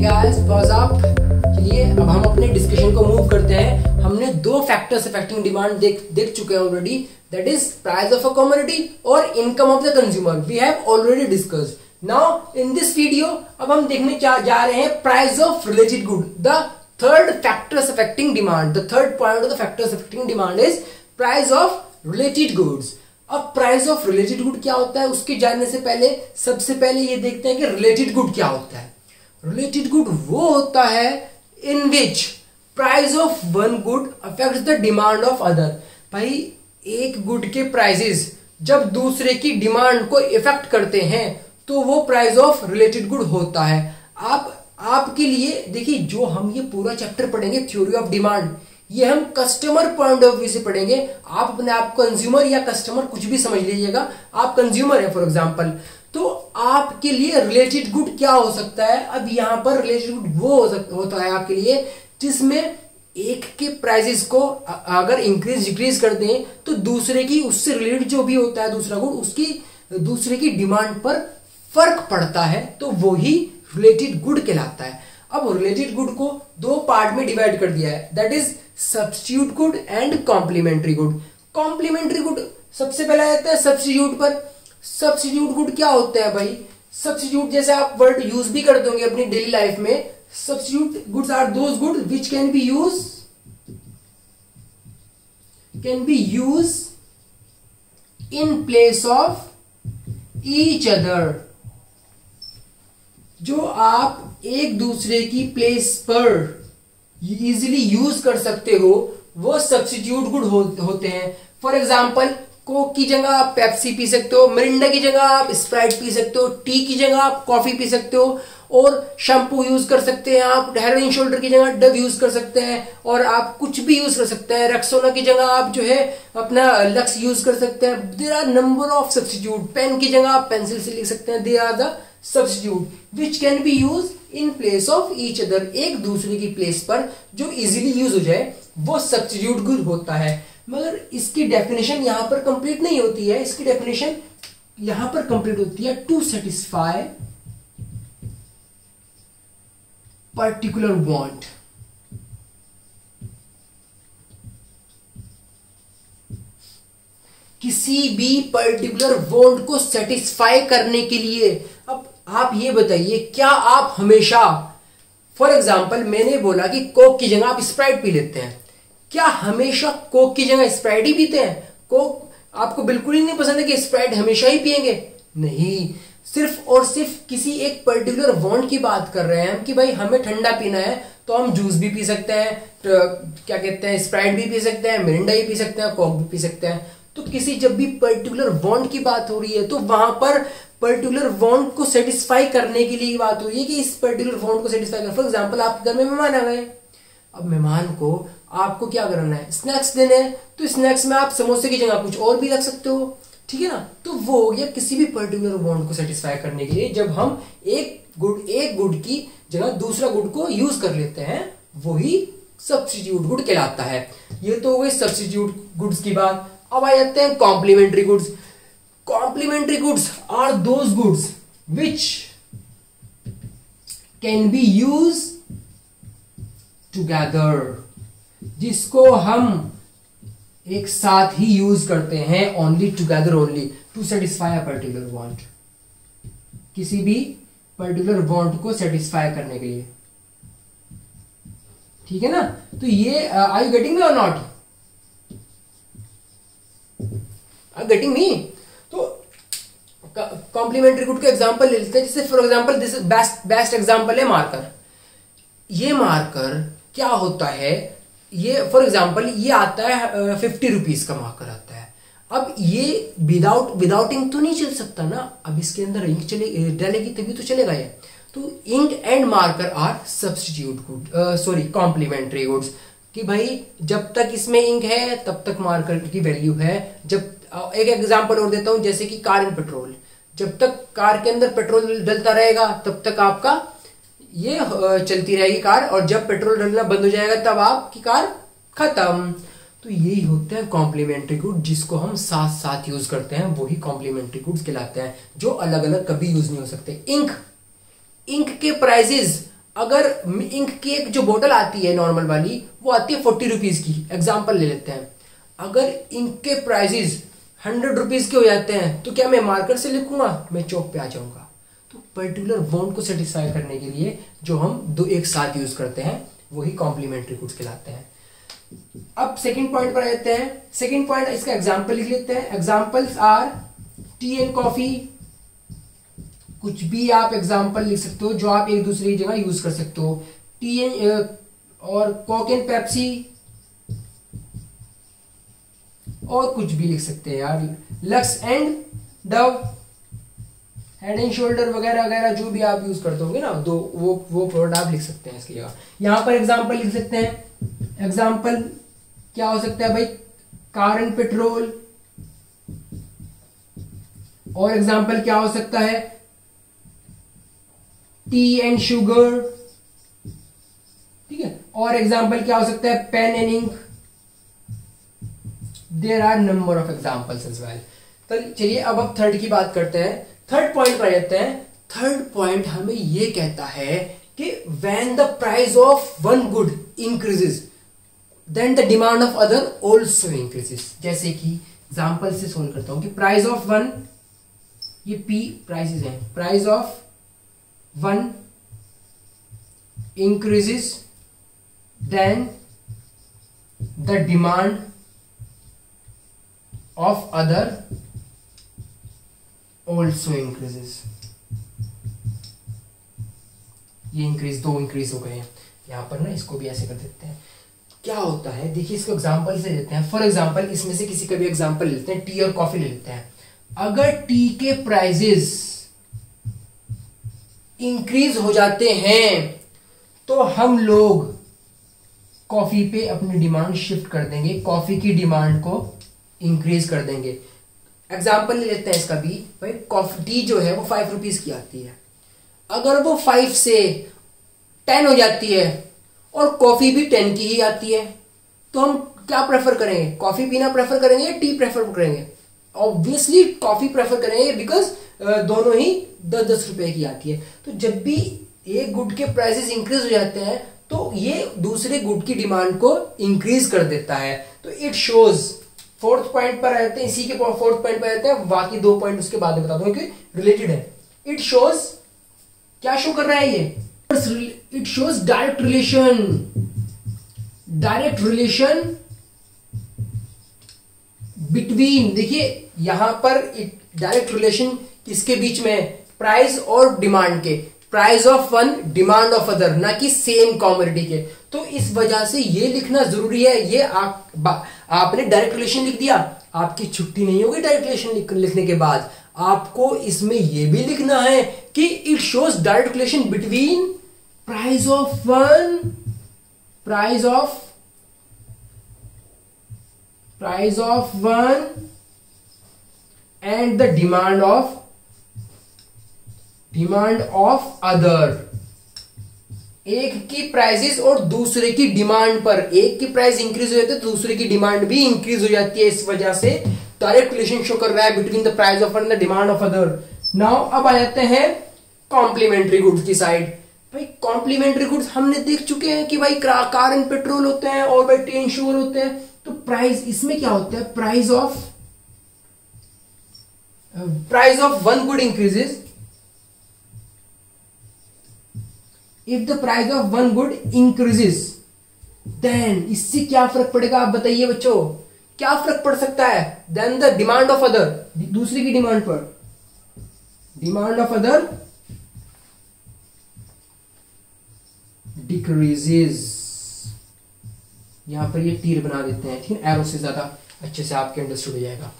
Guys what's up. चलिए अब हम अपने डिस्कशन को मूव करते हैं। हमने दो फैक्टर्स अफेक्टिंग डिमांड देख चुके हैं already, that is price of a commodity और income of the consumer. We have already discussed. Now in this video अब हम देखने जा रहे हैं price of related good, the third factors affecting demand. The third point of the factors affecting demand is price of related goods. अब price of related good क्या होता है उसके जानने से पहले सबसे पहले ये देखते हैं कि रिलेटेड गुड क्या होता है। रिलेटेड गुड वो होता है in which price of one good affects the demand of other. भाई एक गुड के प्राइसेस जब दूसरे की डिमांड को इफेक्ट करते हैं तो वो प्राइस ऑफ रिलेटेड गुड होता है। आपके लिए देखिए, जो हम ये पूरा चैप्टर पढ़ेंगे थ्योरी ऑफ डिमांड, ये हम कस्टमर पॉइंट ऑफ व्यू से पढ़ेंगे। आप अपने आप कंज्यूमर या कस्टमर कुछ भी समझ लीजिएगा, आप कंज्यूमर है फॉर एग्जांपल, तो आपके लिए रिलेटेड गुड क्या हो सकता है। अब यहां पर रिलेटेड गुड वो होता है आपके लिए जिसमें एक के प्राइसेस को अगर इंक्रीज डिक्रीज कर दें तो दूसरे की उससे रिलेटेड जो भी होता है दूसरा गुड, उसकी दूसरे की डिमांड पर फर्क पड़ता है, तो वो ही रिलेटेड गुड कहलाता है। अब रिलेटेड गुड को दो पार्ट में डिवाइड कर दिया है, that is substitute good and complementary good. Complementary good सबसे पहले आता है सब्स्टिट्यूट पर। सब्स्टिट्यूट गुड क्या होता है भाई? सब्स्टिट्यूट जैसे आप वर्ड यूज भी करते होंगे अपनी डेली लाइफ में। Substitute goods are those good which can be use in place of each other. जो आप एक दूसरे की प्लेस पर इजीली यूज कर सकते हो वो सब्स्टिट्यूट गुड होते हैं। फॉर एग्जाम्पल, कोक की जगह आप पेप्सी पी सकते हो, मिरिंडा की जगह आप स्प्राइट पी सकते हो, टी की जगह आप कॉफी पी सकते हो, और शैम्पू यूज कर सकते हैं आप, हेड एंड शोल्डर की जगह डव यूज कर सकते हैं, और आप कुछ भी यूज कर सकते हैं। रेक्सोना की जगह आप जो है अपना लक्स यूज कर सकते हैं। There are number of substitute. Pen की जगह आप पेंसिल से लिख सकते हैं। They are the substitute which can be use in place of each other. एक दूसरे की प्लेस पर जो इजीली यूज हो जाए वो सब्स्टिट्यूट गुड होता है। मगर इसकी डेफिनेशन यहां पर कंप्लीट नहीं होती है। इसकी डेफिनेशन यहां पर कंप्लीट होती है टू सेटिस्फाई पर्टिकुलर वांट। किसी भी पर्टिकुलर वांट को सेटिस्फाई करने के लिए। अब आप ये बताइए, क्या आप हमेशा, फॉर एग्जाम्पल मैंने बोला कि कोक की जगह आप स्प्राइट पी लेते हैं, क्या हमेशा कोक की जगह स्प्राइट ही पीते हैं? कोक आपको बिल्कुल ही नहीं पसंद है कि स्प्राइट हमेशा ही पिएंगे? नहीं, सिर्फ और सिर्फ किसी एक पर्टिकुलर वांट की बात कर रहे हैं हम कि भाई हमें ठंडा पीना है तो हम जूस भी पी सकते हैं, तो क्या कहते हैं, स्प्राइट भी पी सकते हैं, मिरिंडा ही पी सकते हैं, कोक भी पी सकते हैं। तो किसी जब भी पर्टिकुलर वांट की बात हो रही है तो वहां पर पर्टिकुलर वांट को सेटिस्फाई करने के लिए बात हो रही है कि इस पर्टिकुलर वांट को सेटिस्फाई कर। फॉर एग्जांपल, आपके घर में मेहमान आ गए। अब मेहमान को आपको क्या करना है? स्नैक्स देने हैं, तो स्नैक्स में आप समोसे की जगह कुछ और भी रख सकते हो, ठीक है ना। तो वो हो गया किसी भी पर्टिकुलर वांट को सेटिस्फाई करने के लिए जब हम एक गुड की जगह दूसरा गुड को यूज कर लेते हैं, वही सब्स्टिट्यूट गुड कहलाता है। ये तो हो गई सब्स्टिट्यूट गुड्स की बात। अब आ जाते हैं complementary goods. Complementary goods are those goods which can be use together, जिसको हम एक साथ ही यूज करते हैं, only together, only to satisfy a particular want. किसी भी पर्टिकुलर वांट को सेटिस्फाई करने के लिए, ठीक है ना। तो ये आर यू गेटिंग मी और नॉट? Are getting me? तो कॉम्प्लीमेंट्री गुड के एग्जांपल ले लेते हैं। जैसे for example this best example है मार्कर। ये मार्कर क्या होता है, ये फॉर एग्जाम्पल ये आता है 50 रुपीज का मार्कर आता है। अब ये विदाउट इंक तो नहीं चल सकता ना। अब इसके अंदर इंक डालेगी तभी तो चलेगा ये। तो ink and marker are substitute good, complementary goods. कि भाई जब तक इसमें इंक है तब तक मार्कर की वैल्यू है। जब एक एग्जांपल और देता हूं, जैसे कि कार एंड पेट्रोल। जब तक कार के अंदर पेट्रोल डलता रहेगा तब तक आपका ये चलती रहेगी कार, और जब पेट्रोल डलना बंद हो जाएगा तब आपकी कार खत्म। तो यही होते हैं कॉम्प्लीमेंट्री गुड, जिसको हम साथ साथ यूज करते हैं, वही कॉम्प्लीमेंट्री गुड्स कहलाते हैं, जो अलग अलग कभी यूज नहीं हो सकते। इंक के प्राइसेस अगर इंक की एक जो बोतल आती है नॉर्मल वाली, वो आती है 40 रुपीज की, एग्जाम्पल ले लेते हैं। अगर इंक के प्राइजेस 100 रुपीज के हो जाते हैं तो क्या मैं मार्कर से लिखूंगा? मैं चौक पे आ जाऊंगा। तो पर्टिकुलर वांट को सेटिस्फाई करने के लिए जो हम दो एक साथ यूज करते हैं वही कॉम्प्लीमेंट्री गुड्स कहलाते हैं। अब सेकंड पॉइंट पर आते हैं। सेकंड पॉइंट, इसका एग्जांपल लिख लेते हैं। Examples R T and coffee. कुछ भी आप एग्जांपल लिख सकते हो जो आप एक दूसरे की जगह यूज कर सकते हो। टी एंड और कोक एंड पेप्सी, और कुछ भी लिख सकते हैं यार, lux and Dove, head and shoulder वगैरह वगैरह जो भी आप यूज करते होंगे ना, तो वो प्रोडक्ट आप लिख सकते हैं इसकी जगह। यहां पर एग्जांपल लिख सकते हैं। एग्जांपल क्या हो सकता है भाई? Car and petrol. और एग्जांपल क्या हो सकता है? Tea and sugar. ठीक है। और एग्जांपल क्या हो सकता है? Pen and ink. There are number of examples as well. तो चलिए अब थर्ड की बात करते हैं। थर्ड पॉइंट पर जाते हैं। थर्ड पॉइंट हमें यह कहता है कि when the price of one good increases then the demand of other also increases. जैसे कि एग्जांपल से सोल्व करता हूं कि प्राइस ऑफ वन, ये पी प्राइसेस है, price of one increases then the demand of other also increases. ये increase, दो इंक्रीज हो गए हैं यहां पर ना, इसको भी ऐसे कर देते हैं। क्या होता है देखिए, इसको एग्जांपल से लेते हैं। फॉर एग्जांपल इसमें से किसी का भी एग्जांपल लेते हैं, टी और कॉफी ले लेते हैं। अगर टी के प्राइजेस इंक्रीज हो जाते हैं तो हम लोग कॉफी पे अपनी डिमांड शिफ्ट कर देंगे, कॉफी की डिमांड को इंक्रीज कर देंगे। एग्जाम्पल ले लेते हैं इसका भी। भाई कॉफी टी जो है वो 5 रुपीज की आती है, अगर वो 5 से 10 हो जाती है और कॉफी भी 10 की ही आती है, तो हम क्या प्रेफर करेंगे? कॉफी पीना प्रेफर करेंगे या टी प्रेफर करेंगे? ऑब्वियसली कॉफी प्रेफर करेंगे, बिकॉज दोनों ही 10-10 रुपए की आती है। तो जब भी एक गुड के प्राइसेस इंक्रीज हो जाते हैं तो ये दूसरे गुड की डिमांड को इंक्रीज कर देता है। तो इट शोज, फोर्थ पॉइंट पर रहते हैं, इसी के फोर्थ पॉइंट पर रहते हैं, बाकी 2 पॉइंट उसके बाद में बता दूं कि रिलेटेड है। इट शोज, क्या शो कर रहा है ये? It shows direct relation. Direct relation between, देखिए यहां पर डायरेक्ट रिलेशन किसके बीच में? प्राइस और डिमांड के। Price of one, demand of other, ना कि सेम कॉमोडिटी के। तो इस वजह से ये लिखना जरूरी है। ये आपने डायरेक्ट रिलेशन लिख दिया, आपकी छुट्टी नहीं होगी डायरेक्ट रिलेशन लिखने के बाद। आपको इसमें यह भी लिखना है कि it shows direct relation between price of one, price of one and the demand of other. एक की प्राइसेस और दूसरे की डिमांड पर, एक की प्राइस इंक्रीज हो जाती है तो दूसरे की डिमांड भी इंक्रीज हो जाती है। इस वजह से डायरेक्ट रिलेशन शो कर रहा है between the price of one and the demand of other. Now अब आ जाते हैं कॉम्प्लीमेंट्री गुड्स की साइड। भाई कॉम्प्लीमेंट्री गुड्स हमने देख चुके हैं कि भाई कार एंड पेट्रोल होते हैं और भाई टी एंड शुगर होते हैं। तो प्राइस इसमें क्या होता है? Price of one good increases if the price of one good increases then, इससे क्या फर्क पड़ेगा आप बताइए बच्चों? क्या फर्क पड़ सकता है? Then the demand of other, दूसरे की डिमांड पर, डिमांड ऑफ अदर डिक्रीजेस। यहां पर ये तीर बना देते हैं, ठीक है, एरो से ज्यादा अच्छे से आपके अंडरस्टूड हो जाएगा।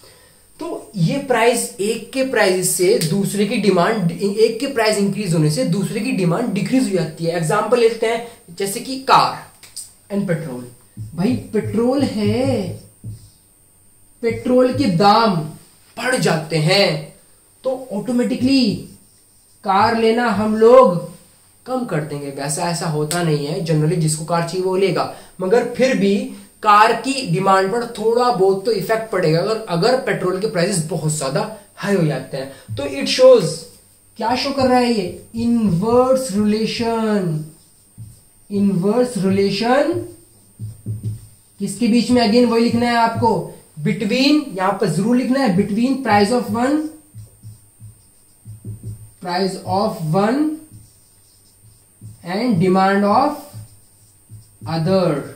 तो ये प्राइस, एक के प्राइस से दूसरे की डिमांड, एक के प्राइस इंक्रीज होने से दूसरे की डिमांड डिक्रीज हो जाती है। एग्जांपल लेते हैं जैसे कि कार एंड पेट्रोल। भाई पेट्रोल है, पेट्रोल के दाम बढ़ जाते हैं तो ऑटोमेटिकली कार लेना हम लोग कम कर देंगे। वैसा ऐसा होता नहीं है, जनरली जिसको कार चाहिए वो लेगा, मगर फिर भी कार की डिमांड पर थोड़ा बहुत तो इफेक्ट पड़ेगा अगर पेट्रोल के प्राइसेस बहुत ज्यादा हाई हो जाते हैं। तो इट शोज, क्या शो कर रहा है ये? Inverse relation. इनवर्स रिलेशन किसके बीच में, अगेन वही लिखना है आपको, बिटवीन, यहां पर जरूर लिखना है, between price of one and demand of other.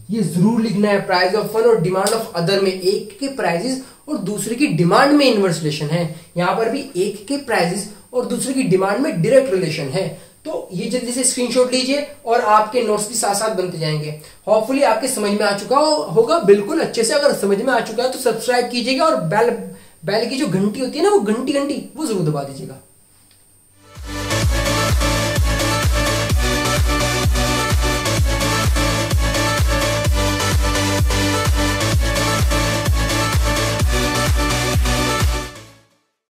ये जरूर लिखना है, प्राइस ऑफ वन और डिमांड ऑफ अदर में एक के प्राइसेस और दूसरे की डिमांड में इनवर्स रिलेशन है। यहां पर भी एक के प्राइसेस और दूसरे की डिमांड में डायरेक्ट रिलेशन है। तो ये जल्दी से स्क्रीनशॉट लीजिए और आपके नोट्स भी साथ साथ बनते जाएंगे। होपफुली आपके समझ में आ चुका होगा बिल्कुल अच्छे से। अगर समझ में आ चुका है तो सब्सक्राइब कीजिएगा और बेल की जो घंटी होती है ना, वो घंटी वो जरूर दबा दीजिएगा।